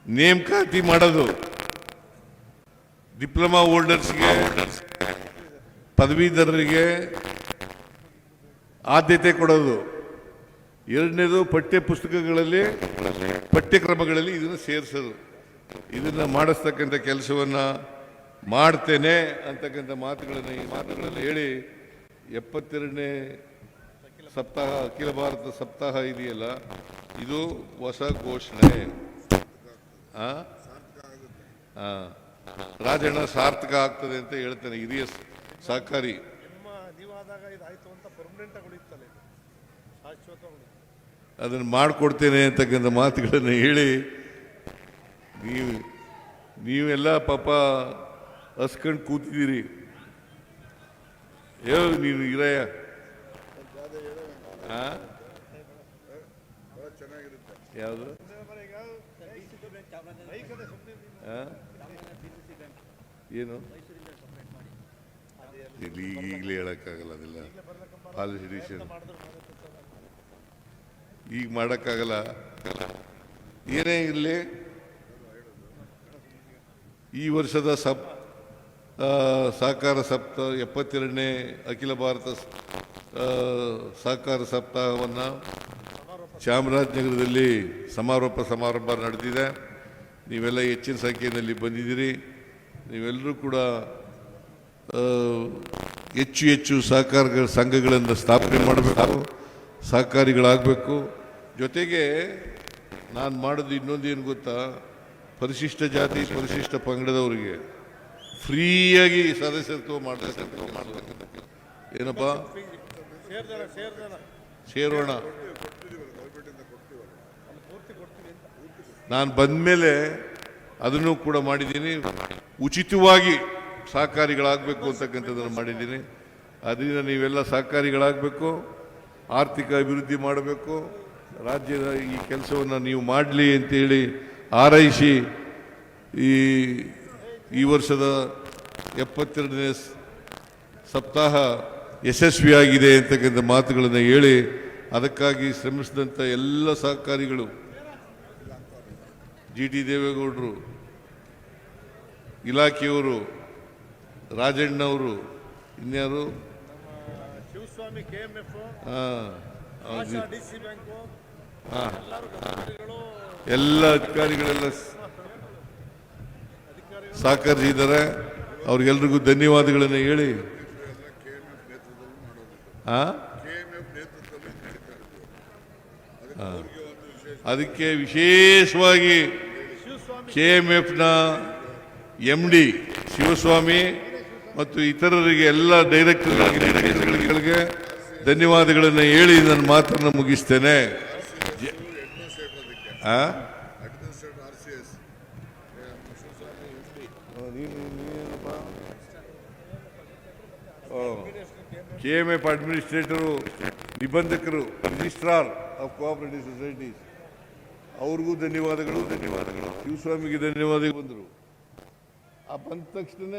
ನೇಮಕಾತಿ ಮಾಡೋದು, ಡಿಪ್ಲೊಮಾ ಹೋಲ್ಡರ್ಸ್ಗೆ ಪದವೀಧರರಿಗೆ ಆದ್ಯತೆ ಕೊಡೋದು. ಎರಡನೇದು ಪಠ್ಯ ಪುಸ್ತಕಗಳಲ್ಲಿ ಪಠ್ಯಕ್ರಮಗಳಲ್ಲಿ ಇದನ್ನು ಸೇರಿಸೋದು. ಇದನ್ನು ಮಾಡಿಸ್ತಕ್ಕಂಥ ಕೆಲಸವನ್ನ ಮಾಡ್ತೇನೆ ಅಂತಕ್ಕಂಥ ಮಾತುಗಳನ್ನು ಈ ಮಾತುಗಳನ್ನು ಹೇಳಿ 72ನೇ ಸಪ್ತಾಹ ಅಖಿಲ ಭಾರತ ಸಪ್ತಾಹ ಇದೆಯಲ್ಲ, ಇದು ಹೊಸ ಘೋಷಣೆ. ರಾಜಣ್ಣ ಸಾರ್ಥಕ ಆಗ್ತದೆ ಅಂತ ಹೇಳ್ತಾನೆ. ಹಿರಿಯ ಸಹಕಾರಿ ಅದನ್ನು ಮಾಡಿಕೊಡ್ತೇನೆ ಅಂತಕ್ಕಂಥ ಮಾತುಗಳನ್ನು ಹೇಳಿ ನೀವೆಲ್ಲ ಪಾಪ ಹಸ್ಕೊಂಡು ಕೂತಿದ್ದೀರಿ. ನೀನು ಇರಯ್ಯ, ಯಾವುದು ಏನು ಈಗಲೇ ಹೇಳಕ್ಕಾಗಲ್ಲ, ಅದೆಲ್ಲ ಪಾಲಿಸಿ ಈಗ ಮಾಡೋಕ್ಕಾಗಲ್ಲ. ಏನೇ ಇರಲಿ, ಈ ವರ್ಷದ ಸಹಕಾರ ಸಪ್ತಾಹ 72ನೇ ಅಖಿಲ ಭಾರತ ಸಹಕಾರ ಸಪ್ತಾಹವನ್ನು ಚಾಮರಾಜನಗರದಲ್ಲಿ ಸಮಾರೋಪ ಸಮಾರಂಭ ನಡೆದಿದೆ. ನೀವೆಲ್ಲ ಹೆಚ್ಚಿನ ಸಂಖ್ಯೆಯಲ್ಲಿ ಬಂದಿದ್ದೀರಿ. ನೀವೆಲ್ಲರೂ ಕೂಡ ಹೆಚ್ಚು ಹೆಚ್ಚು ಸಹಕಾರ ಸಂಘಗಳನ್ನು ಸ್ಥಾಪನೆ ಮಾಡಬೇಕು, ಸಹಕಾರಿಗಳಾಗಬೇಕು. ಜೊತೆಗೆ ನಾನು ಮಾಡೋದು ಇನ್ನೊಂದೇನು ಗೊತ್ತಾ, ಪರಿಶಿಷ್ಟ ಜಾತಿ ಪರಿಶಿಷ್ಟ ಪಂಗಡದವರಿಗೆ ಫ್ರೀಯಾಗಿ ಸದಸ್ಯತ್ವ ಮಾಡತಕ್ಕಂಥ ಏನಪ್ಪ ಸೇರೋಣ. ನಾನು ಬಂದಮೇಲೆ ಅದನ್ನು ಕೂಡ ಮಾಡಿದ್ದೀನಿ. ಉಚಿತವಾಗಿ ಸಹಕಾರಿಗಳಾಗಬೇಕು ಅಂತಕ್ಕಂಥದ್ದನ್ನು ಮಾಡಿದ್ದೀನಿ. ಅದರಿಂದ ನೀವೆಲ್ಲ ಸಹಕಾರಿಗಳಾಗಬೇಕು, ಆರ್ಥಿಕ ಅಭಿವೃದ್ಧಿ ಮಾಡಬೇಕು, ರಾಜ್ಯದ ಈ ಕೆಲಸವನ್ನು ನೀವು ಮಾಡಲಿ ಅಂತೇಳಿ ಹಾರೈಸಿ ಈ ವರ್ಷದ 72ನೇ ಸಪ್ತಾಹ ಯಶಸ್ವಿಯಾಗಿದೆ ಅಂತಕ್ಕಂಥ ಮಾತುಗಳನ್ನು ಹೇಳಿ, ಅದಕ್ಕಾಗಿ ಶ್ರಮಿಸಿದಂಥ ಎಲ್ಲ ಸಹಕಾರಿಗಳು, GT ದೇವೇಗೌಡರು, ಇಲಾಖೆಯವರು, ರಾಜಣ್ಣವರು, ಇನ್ಯಾರು ಎಲ್ಲ ಅಧಿಕಾರಿಗಳೆಲ್ಲ ಸಹಕರಿಸಿದ್ದಾರೆ. ಅವ್ರಿಗೆಲ್ರಿಗೂ ಧನ್ಯವಾದಗಳನ್ನು ಹೇಳಿ ಅದಕ್ಕೆ ವಿಶೇಷವಾಗಿ KMFನ MD ಶಿವಸ್ವಾಮಿ ಮತ್ತು ಇತರರಿಗೆ ಎಲ್ಲ ಡೈರೆಕ್ಟರ್ಗಳಿಗೆ ಧನ್ಯವಾದಗಳನ್ನು ಹೇಳಿ ನನ್ನ ಮಾತನ್ನು ಮುಗಿಸ್ತೇನೆ. KMF ಅಡ್ಮಿನಿಸ್ಟ್ರೇಟರು, ನಿಬಂಧಕರು, ರಿಜಿಸ್ಟ್ರಾರ್ ಆಫ್ ಕೋಆಪರೇಟಿವ್ ಸೊಸೈಟೀಸ್ ಅವ್ರಿಗೂ ಧನ್ಯವಾದಗಳು. ಶಿವಸ್ವಾಮಿಗೆ ಧನ್ಯವಾದಗಳು. ಬಂದರು ಬಂದ ತಕ್ಷಣ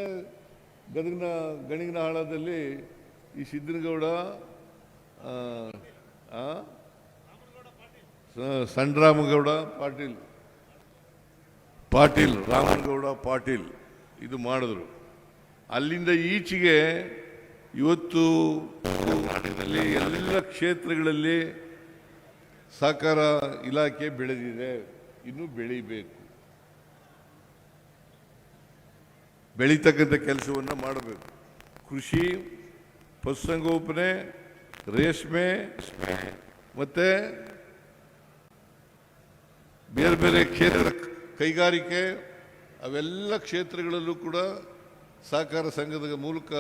ಗಣಿಗನಹಾಳದಲ್ಲಿ ಈ ಸಿದ್ದನಗೌಡ, ಸಂಡ್ರಾಮಗೌಡ ಪಾಟೀಲ್ ರಾಮನಗೌಡ ಪಾಟೀಲ್ ಇದು ಮಾಡಿದ್ರು. ಅಲ್ಲಿಂದ ಈಚೆಗೆ ಇವತ್ತು ನಾಡಿನಲ್ಲಿ ಎಲ್ಲ ಕ್ಷೇತ್ರಗಳಲ್ಲಿ ಸಹಕಾರ ಇಲಾಖೆ ಬೆಳೆದಿದೆ. ಇನ್ನೂ ಬೆಳೀಬೇಕು, ಬೆಳೀತಕ್ಕಂಥ ಕೆಲಸವನ್ನು ಮಾಡಬೇಕು. ಕೃಷಿ, ಪಶುಸಂಗೋಪನೆ, ರೇಷ್ಮೆ ಮತ್ತೆ ಬೇರೆ ಬೇರೆ ಕ್ಷೇತ್ರ, ಕೈಗಾರಿಕೆ, ಅವೆಲ್ಲ ಕ್ಷೇತ್ರಗಳಲ್ಲೂ ಕೂಡ ಸಹಕಾರ ಸಂಘದ ಮೂಲಕ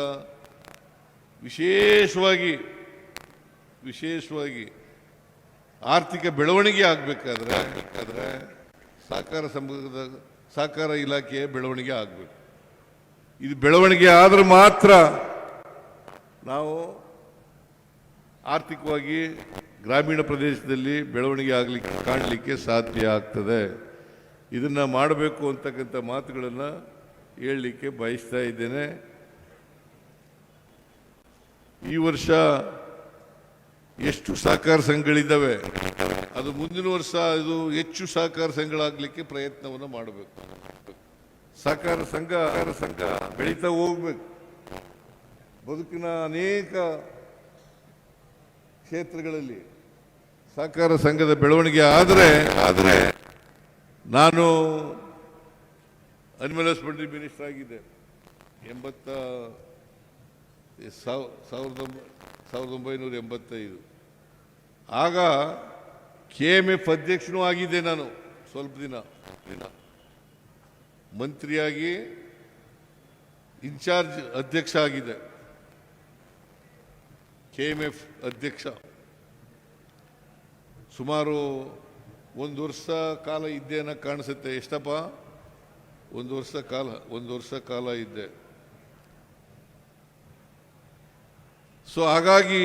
ವಿಶೇಷವಾಗಿ ಆರ್ಥಿಕ ಬೆಳವಣಿಗೆ ಆಗಬೇಕಾದ್ರೆ ಸಹಕಾರ ಇಲಾಖೆಯ ಬೆಳವಣಿಗೆ ಆಗಬೇಕು. ಇದು ಬೆಳವಣಿಗೆ ಆದ್ರೆ ಮಾತ್ರ ನಾವು ಆರ್ಥಿಕವಾಗಿ ಗ್ರಾಮೀಣ ಪ್ರದೇಶದಲ್ಲಿ ಬೆಳವಣಿಗೆ ಕಾಣಲಿಕ್ಕೆ ಸಾಧ್ಯ ಆಗ್ತದೆ. ಇದನ್ನು ಮಾಡಬೇಕು ಅಂತಕ್ಕಂಥ ಮಾತುಗಳನ್ನು ಹೇಳಲಿಕ್ಕೆ ಬಯಸ್ತಾ ಇದ್ದೇನೆ. ಈ ವರ್ಷ ಎಷ್ಟು ಸಹಕಾರ ಸಂಘಗಳಿದ್ದಾವೆ ಅದು ಮುಂದಿನ ವರ್ಷ ಇದು ಹೆಚ್ಚು ಸಹಕಾರ ಸಂಘಗಳಾಗಲಿಕ್ಕೆ ಪ್ರಯತ್ನವನ್ನು ಮಾಡಬೇಕು. ಸಹಕಾರ ಸಂಘ ಬೆಳೀತಾ ಹೋಗ್ಬೇಕು. ಬದುಕಿನ ಅನೇಕ ಕ್ಷೇತ್ರಗಳಲ್ಲಿ ಸಹಕಾರ ಸಂಘದ ಬೆಳವಣಿಗೆ ಆದರೆ ನಾನು ಅನಿಮಲ್ ಹಸ್ಬೆಂಡ್ರಿ ಮಿನಿಸ್ಟರ್ ಆಗಿದ್ದೆ 1985. ಆಗ KMF ಅಧ್ಯಕ್ಷನೂ ಆಗಿದ್ದೆ. ನಾನು ಸ್ವಲ್ಪ ದಿನ ಮಂತ್ರಿಯಾಗಿ ಇನ್ಚಾರ್ಜ್ ಅಧ್ಯಕ್ಷ ಆಗಿದೆ. KMF ಅಧ್ಯಕ್ಷ ಸುಮಾರು 1 ವರ್ಷ ಕಾಲ ಇದ್ದೆ ಅನ್ನೋ ಕಾಣಿಸುತ್ತೆ. ಎಷ್ಟಪ್ಪ? 1 ವರ್ಷ ಕಾಲ ಇದ್ದೆ. ಸೊ ಹಾಗಾಗಿ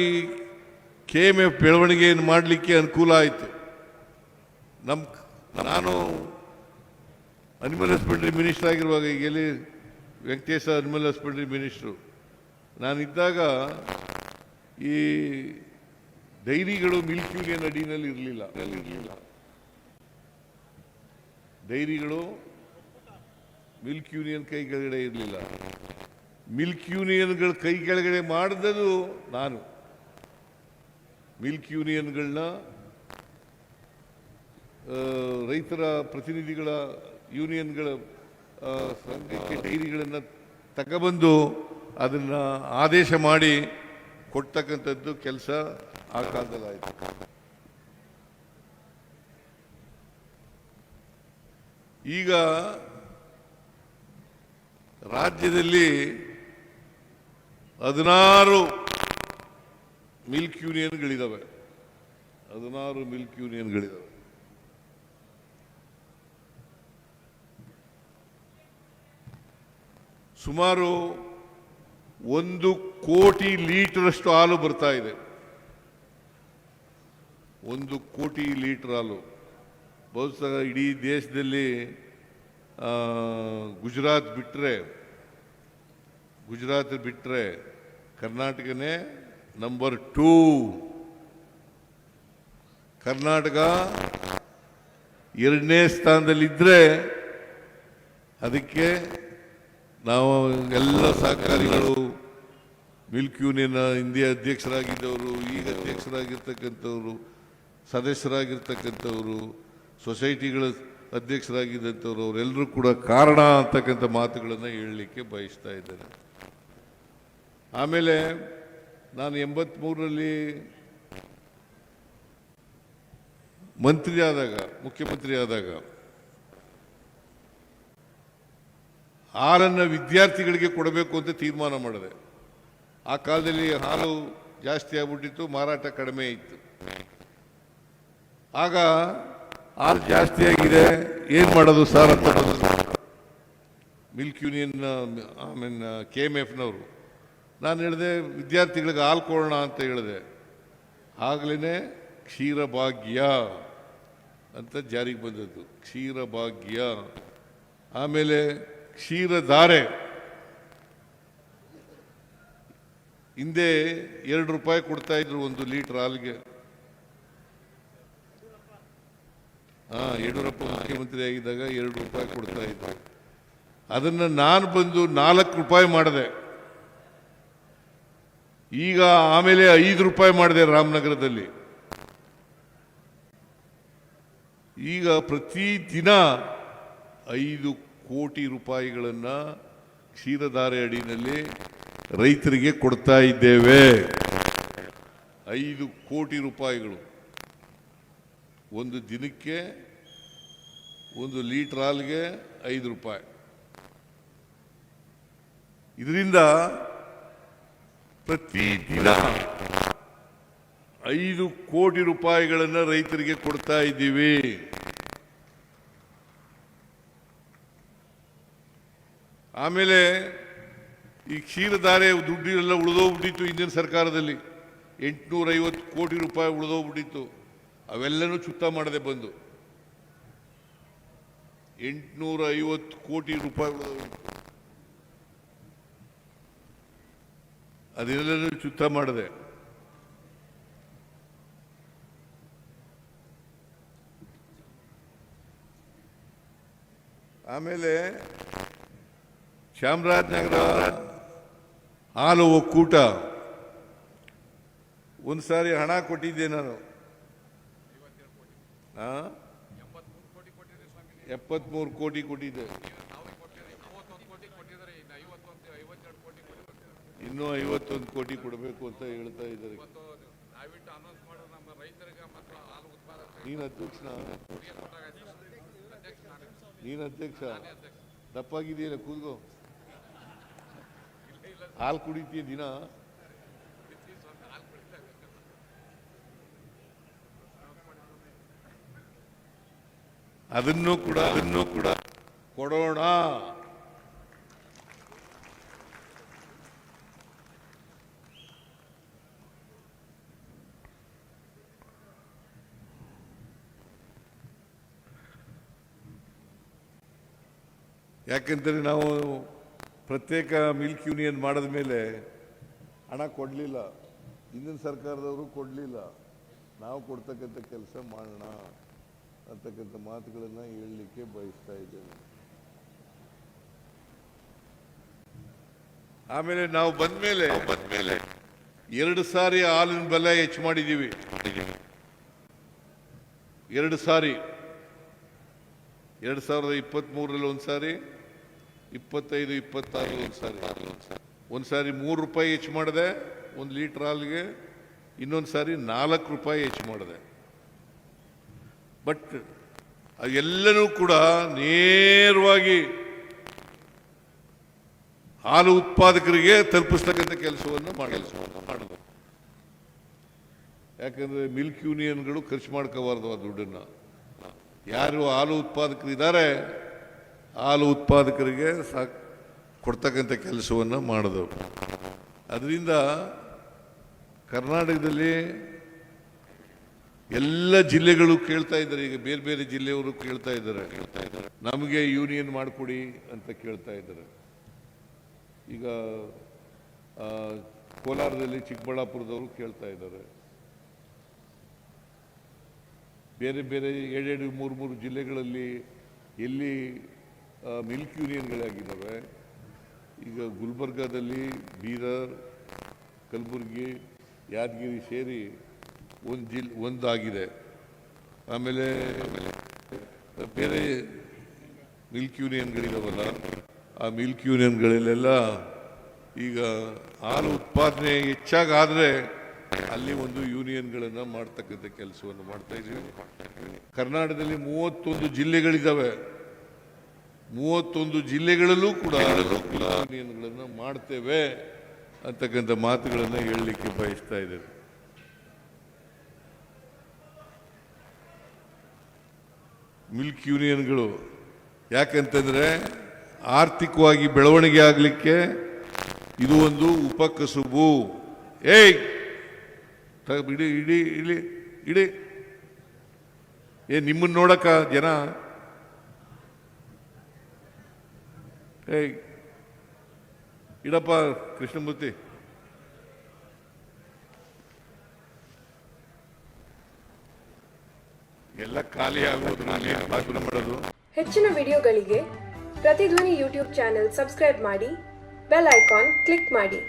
KMF ಬೆಳವಣಿಗೆಯನ್ನು ಮಾಡಲಿಕ್ಕೆ ಅನುಕೂಲ ಆಯಿತು. ನಾನು ಅನಿಮಲ್ ಹಸ್ಬೆಂಡ್ರಿ ಮಿನಿಸ್ಟರ್ ಆಗಿರುವಾಗ, ಈಗ ಎಲ್ಲಿ ವೆಂಕಟೇಶ ಅನಿಮಲ್ ಹಸ್ಬೆಂಡ್ರಿ ಮಿನಿಸ್ಟ್ರು ನಾನಿದ್ದಾಗ ಈ ಡೈರಿಗಳು ಮಿಲ್ಕ್ ಯೂನಿಯನ್ ಅಡಿನಲ್ಲಿ ಇರಲಿಲ್ಲ. ಡೈರಿಗಳು ಮಿಲ್ಕ್ ಯೂನಿಯನ್ ಕೈ ಕೆಳಗಡೆ ಇರಲಿಲ್ಲ. ಮಿಲ್ಕ್ ಯೂನಿಯನ್ಗಳ ಕೈ ಕೆಳಗಡೆ ಮಾಡಿದ್ದು ನಾನು. ಮಿಲ್ಕ್ ಯೂನಿಯನ್ಗಳನ್ನ ರೈತರ ಪ್ರತಿನಿಧಿಗಳ ಯೂನಿಯನ್ಗಳ ಸಂಘಕ್ಕೆ ಡೈರಿಗಳನ್ನು ತಗೊಬಂದು ಅದನ್ನು ಆದೇಶ ಮಾಡಿ ಕೊಡ್ತಕ್ಕಂಥದ್ದು ಕೆಲಸ ಆ ಕಾಲದಲ್ಲಾಯಿತು. ಈಗ ರಾಜ್ಯದಲ್ಲಿ 16 ಮಿಲ್ಕ್ ಯೂನಿಯನ್ಗಳಿದ್ದಾವೆ. ಸುಮಾರು 1 ಕೋಟಿ ಲೀಟರಷ್ಟು ಹಾಲು ಬರ್ತಾ ಇದೆ. 1 ಕೋಟಿ ಲೀಟರ್ ಹಾಲು. ಬಹುಶಃ ಇಡೀ ದೇಶದಲ್ಲಿ ಗುಜರಾತ್ ಬಿಟ್ಟರೆ ಕರ್ನಾಟಕನೇ ನಂಬರ್ 2. ಕರ್ನಾಟಕ 2ನೇ ಸ್ಥಾನದಲ್ಲಿದ್ದರೆ ಅದಕ್ಕೆ ನಾವು ಎಲ್ಲ ಸಹಕಾರಿಗಳು, ಮಿಲ್ಕ್ ಯೂನಿಯನ್ ಹಿಂದೆ ಅಧ್ಯಕ್ಷರಾಗಿದ್ದವರು, ಈಗ ಅಧ್ಯಕ್ಷರಾಗಿರ್ತಕ್ಕಂಥವ್ರು, ಸದಸ್ಯರಾಗಿರ್ತಕ್ಕಂಥವರು, ಸೊಸೈಟಿಗಳ ಅಧ್ಯಕ್ಷರಾಗಿದ್ದಂಥವ್ರು, ಅವರೆಲ್ಲರೂ ಕೂಡ ಕಾರಣ ಅಂತಕ್ಕಂಥ ಮಾತುಗಳನ್ನು ಹೇಳಲಿಕ್ಕೆ ಬಯಸ್ತಾ ಇದ್ದೇನೆ. ಆಮೇಲೆ ನಾನು 83ರಲ್ಲಿ ಮುಖ್ಯಮಂತ್ರಿ ಆದಾಗ ಹಾಲನ್ನು ವಿದ್ಯಾರ್ಥಿಗಳಿಗೆ ಕೊಡಬೇಕು ಅಂತ ತೀರ್ಮಾನ ಮಾಡಿದೆ. ಆ ಕಾಲದಲ್ಲಿ ಹಾಲು ಜಾಸ್ತಿ ಆಗ್ಬಿಟ್ಟಿತ್ತು, ಮಾರಾಟ ಕಡಿಮೆ ಇತ್ತು. ಆಗ ಹಾಲು ಜಾಸ್ತಿ ಆಗಿದೆ, ಏನು ಮಾಡೋದು ಸರ್ ಅಂತ ಮಿಲ್ಕ್ ಯೂನಿಯನ್ KMFನವರು. ನಾನು ಹೇಳಿದೆ ವಿದ್ಯಾರ್ಥಿಗಳಿಗೆ ಹಾಲು ಕೊಡೋಣ ಅಂತ ಹೇಳಿದೆ. ಆಗಲೇ ಕ್ಷೀರಭಾಗ್ಯ ಅಂತ ಜಾರಿಗೆ ಬಂದದ್ದು, ಕ್ಷೀರಭಾಗ್ಯ. ಆಮೇಲೆ ಕ್ಷೀರಧಾರೆ. ಹಿಂದೆ 2 ರೂಪಾಯಿ ಕೊಡ್ತಾ ಇದ್ರು 1 ಲೀಟರ್ ಹಾಲಿಗೆ. ಯಡಿಯೂರಪ್ಪ ಮುಖ್ಯಮಂತ್ರಿ ಆಗಿದ್ದಾಗ 2 ರೂಪಾಯಿ ಕೊಡ್ತಾ ಇದ್ರು. ಅದನ್ನು ನಾನು ಬಂದು 4 ರೂಪಾಯಿ ಮಾಡಿದೆ. ಈಗ ಆಮೇಲೆ 5 ರೂಪಾಯಿ ಮಾಡಿದೆ ರಾಮನಗರದಲ್ಲಿ. ಈಗ ಪ್ರತಿದಿನ 5 ಕೋಟಿ ರೂಪಾಯಿಗಳನ್ನು ಕ್ಷೀರಧಾರೆ ಅಡಿನಲ್ಲಿ ರೈತರಿಗೆ ಕೊಡ್ತಾ ಇದ್ದೇವೆ. 5 ಕೋಟಿ ರೂಪಾಯಿಗಳು ಒಂದು ದಿನಕ್ಕೆ. 1 ಲೀಟರ್ ಹಾಲಿಗೆ 5 ರೂಪಾಯಿ. ಇದರಿಂದ ಪ್ರತಿದಿನ 5 ಕೋಟಿ ರೂಪಾಯಿಗಳನ್ನು ರೈತರಿಗೆ ಕೊಡ್ತಾ ಇದ್ದೀವಿ. ಆಮೇಲೆ ಈ ಕ್ಷೀರಧಾರೆ ದುಡ್ಡು ಎಲ್ಲ ಉಳಿದೋಗ್ಬಿಟ್ಟಿತ್ತು. ಹಿಂದಿನ ಸರ್ಕಾರದಲ್ಲಿ 850 ಕೋಟಿ ರೂಪಾಯಿ ಉಳಿದೋಗ್ಬಿಟ್ಟಿತ್ತು. ಅವೆಲ್ಲನೂ ಚುತ್ತ ಮಾಡದೆ ಬಂದು 850 ಕೋಟಿ ರೂಪಾಯಿ ಉಳಿದೋಗ್ಬಿಟ್ಟಿತ್ತು. ಅದೆಲ್ಲನೂ ಚುತ್ತ ಮಾಡದೆ ಆಮೇಲೆ ಚಾಮರಾಜನಗರ ಹಾಲು ಒಕ್ಕೂಟ ಒಂದು ಸಾರಿ ಹಣ ಕೊಟ್ಟಿದ್ದೆ ನಾನು 73 ಕೋಟಿ ಕೊಟ್ಟಿದ್ದೆ. ಇನ್ನೂ 51 ಕೋಟಿ ಕೊಡಬೇಕು ಅಂತ ಹೇಳ್ತಾ ಇದ್ದಾರೆ. ನೀನು ಅಧ್ಯಕ್ಷ ದಪ್ಪಾಗಿದೆಯಲ್ಲ, ಕೂತ್ಕೋ. ಹಾಲು ಕುಡಿತೀಯ ದಿನ? ಅದನ್ನು ಕೂಡ ಕೊಡೋಣ. ಯಾಕೆಂದರೆ ನಾವು ಪ್ರತ್ಯೇಕ ಮಿಲ್ಕ್ ಯೂನಿಯನ್ ಮಾಡಿದ ಮೇಲೆ ಹಣ ಕೊಡಲಿಲ್ಲ, ಹಿಂದಿನ ಸರ್ಕಾರದವರು ಕೊಡಲಿಲ್ಲ. ನಾವು ಕೊಡ್ತಕ್ಕಂಥ ಕೆಲಸ ಮಾಡೋಣ ಅಂತಕ್ಕಂಥ ಮಾತುಗಳನ್ನು ಹೇಳಲಿಕ್ಕೆ ಬಯಸ್ತಾ ಇದ್ದೇನೆ. ಆಮೇಲೆ ನಾವು ಬಂದ್ಮೇಲೆ 2 ಸಾರಿ ಹಾಲಿನ ಬೆಲೆ ಹೆಚ್ಚು ಮಾಡಿದ್ದೀವಿ. 2 ಸಾರಿ, 2023ರಲ್ಲಿ ಒಂದು ಸಾರಿ, 25-26 ಒಂದು ಸಾರಿ 3 ರೂಪಾಯಿ ಹೆಚ್ಚು ಮಾಡಿದೆ 1 ಲೀಟರ್ ಹಾಲಿಗೆ, ಇನ್ನೊಂದು ಸಾರಿ 4 ರೂಪಾಯಿ ಹೆಚ್ಚು ಮಾಡಿದೆ. ಬಟ್ ಎಲ್ಲನೂ ಕೂಡ ನೇರವಾಗಿ ಹಾಲು ಉತ್ಪಾದಕರಿಗೆ ತಲುಪಿಸ್ತಕ್ಕಂಥ ಕೆಲಸವನ್ನು ಮಾಡೋದು. ಯಾಕಂದ್ರೆ ಮಿಲ್ಕ್ ಯೂನಿಯನ್ಗಳು ಖರ್ಚು ಮಾಡ್ಕೋಬಾರ್ದು ಆ ದುಡ್ಡನ್ನು. ಯಾರು ಹಾಲು ಉತ್ಪಾದಕರು ಇದ್ದಾರೆ ಹಾಲು ಉತ್ಪಾದಕರಿಗೆ ಕೊಡ್ತಕ್ಕಂಥ ಕೆಲಸವನ್ನು ಮಾಡೋದು. ಅದರಿಂದ ಕರ್ನಾಟಕದಲ್ಲಿ ಎಲ್ಲ ಜಿಲ್ಲೆಗಳು ಕೇಳ್ತಾ ಇದ್ದಾರೆ, ಈಗ ಬೇರೆ ಬೇರೆ ಜಿಲ್ಲೆಯವರು ಕೇಳ್ತಾ ಇದ್ದಾರೆ, ನಮಗೆ ಯೂನಿಯನ್ ಮಾಡಿಕೊಡಿ ಅಂತ ಕೇಳ್ತಾ ಇದ್ದಾರೆ. ಈಗ ಕೋಲಾರದಲ್ಲಿ, ಚಿಕ್ಕಬಳ್ಳಾಪುರದವರು ಕೇಳ್ತಾ ಇದ್ದಾರೆ. ಬೇರೆ ಬೇರೆ 7-3 ಜಿಲ್ಲೆಗಳಲ್ಲಿ ಎಲ್ಲಿ ಮಿಲ್ಕ್ ಯೂನಿಯನ್ಗಳಾಗಿದ್ದಾವೆ. ಈಗ ಗುಲ್ಬರ್ಗಾದಲ್ಲಿ, ಬೀದರ್, ಕಲಬುರಗಿ, ಯಾದಗಿರಿ ಸೇರಿ ಒಂದಾಗಿದೆ. ಆಮೇಲೆ ಬೇರೆ ಮಿಲ್ಕ್ ಯೂನಿಯನ್ಗಳಿದಾವಲ್ಲ, ಆ ಮಿಲ್ಕ್ ಯೂನಿಯನ್ಗಳಲ್ಲೆಲ್ಲ ಈಗ ಹಾಲು ಉತ್ಪಾದನೆ ಹೆಚ್ಚಾಗಾದರೆ ಅಲ್ಲಿ ಒಂದು ಯೂನಿಯನ್ಗಳನ್ನು ಮಾಡ್ತಕ್ಕಂಥ ಕೆಲಸವನ್ನು ಮಾಡ್ತಾ ಇದ್ದೀವಿ. ಕರ್ನಾಟಕದಲ್ಲಿ 31 ಜಿಲ್ಲೆಗಳಿದ್ದಾವೆ. 31 ಜಿಲ್ಲೆಗಳಲ್ಲೂ ಕೂಡ ಯೂನಿಯನ್ಗಳನ್ನು ಮಾಡ್ತೇವೆ ಅಂತಕ್ಕಂಥ ಮಾತುಗಳನ್ನು ಹೇಳಲಿಕ್ಕೆ ಬಯಸ್ತಾ ಇದ್ದೇವೆ. ಮಿಲ್ಕ್ ಯೂನಿಯನ್ಗಳು ಯಾಕಂತಂದ್ರೆ ಆರ್ಥಿಕವಾಗಿ ಬೆಳವಣಿಗೆ ಆಗಲಿಕ್ಕೆ ಇದು ಒಂದು ಉಪಕಸುಬು. ಇಡಿ ನಿಮ್ಮನ್ನು ನೋಡಕ ಜನ ಇಡಪ್ಪ ಕೃಷ್ಣಮೂರ್ತಿ. ಎಲ್ಲ ಖಾಲಿ ಆಗೋದು ಮಾಡೋದು. ಹೆಚ್ಚಿನ ವಿಡಿಯೋಗಳಿಗೆ ಪ್ರತಿಧ್ವನಿ ಯೂಟ್ಯೂಬ್ ಚಾನೆಲ್ ಸಬ್ಸ್ಕ್ರೈಬ್ ಮಾಡಿ, ಬೆಲ್ ಐಕಾನ್ ಕ್ಲಿಕ್ ಮಾಡಿ.